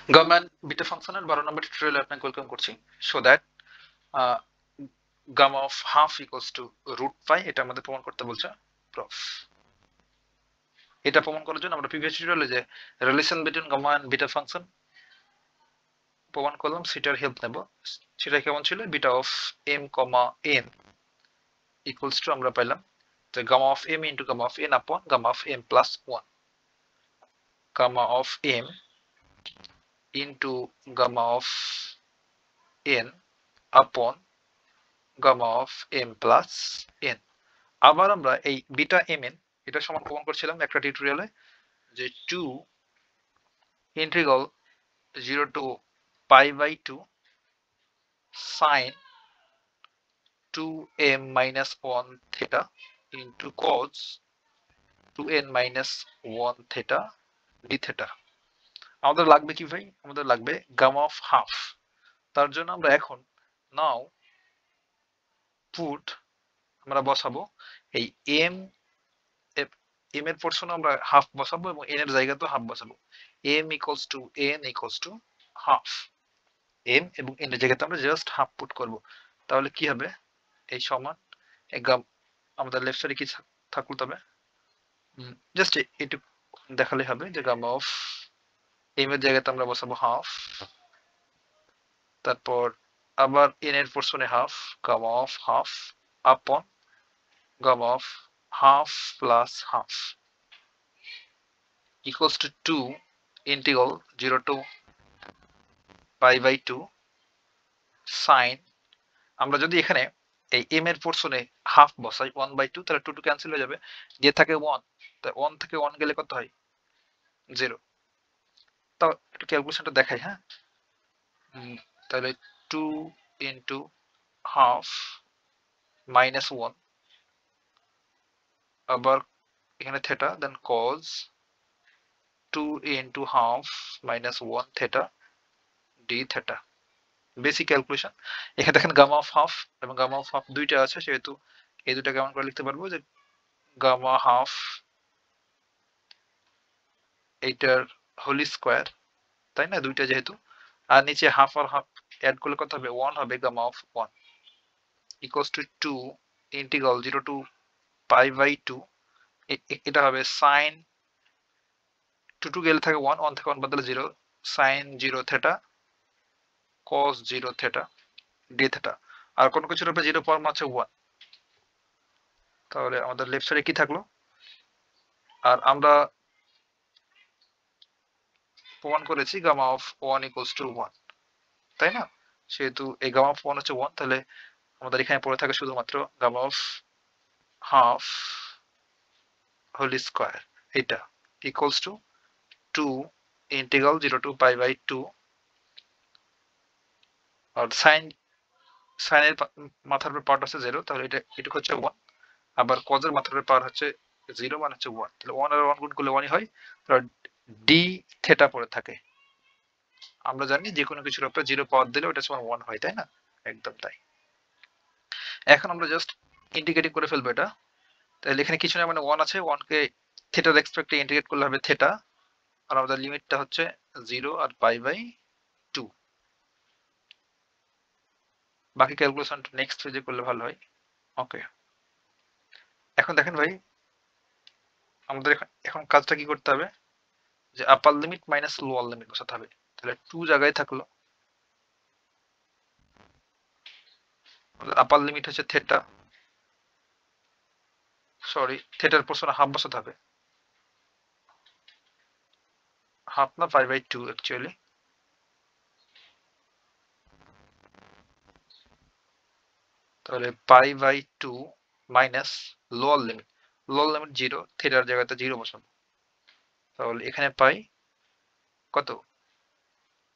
Gamma and beta ফাংশনের 12 নম্বর টিউটোরিয়ালে আপনাকে ওয়েলকাম করছি। So that gamma of half equals to root pi, এটা আমাদের প্রমাণ করতে বলছে প্রফ। এটা প্রমাণ করার জন্য আমরা প্রিভিয়াস টিউটোরিয়ালে যে relation between gamma and beta function প্রমাণ করলাম, সেটার হেল্প নেব। সেটা কেমন ছিল? Beta of M comma N equals to আমরা পাইলাম যে gamma of M into gamma of N upon gamma of M plus 1, gamma of M into gamma of N upon gamma of M plus N. আবার আমরা এই beta M N এটা সমান প্রমাণ করছিলাম একটা টিউটোরিয়ালে যে 2 integral 0 to pi by 2 sin 2m minus 1 theta into cos 2n minus 1 theta d theta। আমাদের লাগবে কি ভাই? আমাদের লাগবে গামা অফ হাফ। তার জন্য আমরা এখন নাও পুট আমরা বসাবো এই এম এর পোরশন আমরা হাফ বসাবো এবং এন এর জায়গাতেও হাফ বসাবো। m equals to n equals to half. m এবং n এর জায়গাতে আমরা জাস্ট হাফ পুট করব। তাহলে কি হবে? এই সমান আমাদের লেফট সাইডে কি থাকলো? তবে জাস্ট একটু দেখালে হবে যে গামা অফ m এর জায়গাতে আমরা বসাবো হাফ, তারপর আবার n এর পোরশনে half, gamma of half upon gamma of half plus half equals to 2 integral 0 to pi by 2 sin। আমরা যদি এখানে এই m এর পোরশনে হাফ বসাই 1/2, তাহলে 2 2 ক্যান্সেল হয়ে যাবে, যে থাকে 1, তাই 1 থেকে 1 গেলে কত হয়? 0। তাও একটু ক্যালকুলেশনটা দেখাই। হ্যাঁ, তাহলে 2 ইনটু হাফ মাইনাস 1, আবার এখানে থেটা, দেন cos 2 into half minus 1 theta d theta. Basic calculation. এখানে দেখেন গামা অফ হাফ এবং গামা অফ হাফ দুইটা আছে, সেহেতু এই দুটা কেমন করে লিখতে পারবো যে গামা হাফ এইটার হোল স্কয়ার, তাই না? দুইটা যেহেতু, আর নিচে হাফ আর হাফ অ্যাড করলে কত হবে? 1 হবে। Gamma of 1 equals to 2 integral 0 to pi by 2, এটা হবে sin 2 2 গেলে থাকে 1, 1 থেকে 1 বদলে 0, sin 0 theta cos 0 theta d theta. আর কোন কিছুর উপরে 0 পাওয়ার আছে 1, তাহলে আমাদের লেফট সাইডে কি থাকলো? আর আমরা প্রমাণ করেছি গামা অফ 1 ইকুয়ালস টু 1, তাই না? সেহেতু এই গামা অফ 1 হচ্ছে 1, তাহলে আমাদের এখানে পড়ে থাকে শুধুমাত্র gamma of half whole square, এটা equals to 2 integral 0 to pi by 2, আর সাইনের মাথার উপর পাওয়ার আছে 0, তাহলে এটা এটুকু হচ্ছে 1, আবার cos এর মাথার উপর পাওয়ার হচ্ছে 0 মানে হচ্ছে 1, তাহলে 1 আর 1 গুণ করলে 1ই হয়। তাহলে ডি থেটা পড়ে থাকে। আমরা জানি যে কোনো কিছুর উপরে 0 পাওয়ার দিলে ওটা সমান 1 হয়, তাই না? একদম তাই। এখন আমরা জাস্ট ইন্টিগ্রেটিং করে ফেলবো এটা। তাহলে এখানে কিছু না, মানে 1 আছে, 1 কে থেটার রেসপেক্টে ইন্টিগ্রেট করলে হবে থেটা, আর আমাদের লিমিটটা হচ্ছে 0 আর পাই বাই 2। বাকি ক্যালকুলেশনটা নেক্সট পেজে করলে ভালো হয়। ওকে, এখন দেখেন ভাই, আমাদের এখন কাজটা কি করতে হবে? যে upper limit minus lower limit বসাতে হবে। তাহলে 2 জায়গায় থাকলো, আপার লিমিট হচ্ছে থেটা, সরি থেটার পোরশনে হাফ বসাতে হবে, হাফ না পাই বাই 2 অ্যাকচুয়ালি। তাহলে pi by 2 minus lower limit, lower limit 0, থেটার জায়গাতে 0 বসাবো। তাহলে এখানে পাই কত?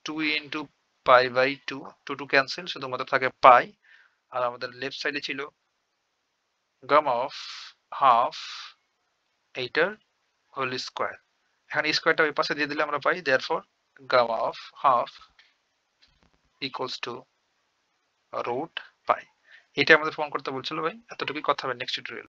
2 ইন্টু পাই বাই 2, 2 2 ক্যান্সেল, শুধুমাত্র থাকে পাই, আর আমাদের লেফট সাইডে ছিল গামা অফ হাফ এইটার হোল স্কয়ার। এখন স্কয়ারটা ওই পাশে দিয়ে দিলে আমরা পাই therefore gamma of half equals to root pi. এটা আমাদের প্রমাণ করতে বলছিল ভাই। এতটুকুই কথা হবে নেক্সট টিউটোরিয়াল।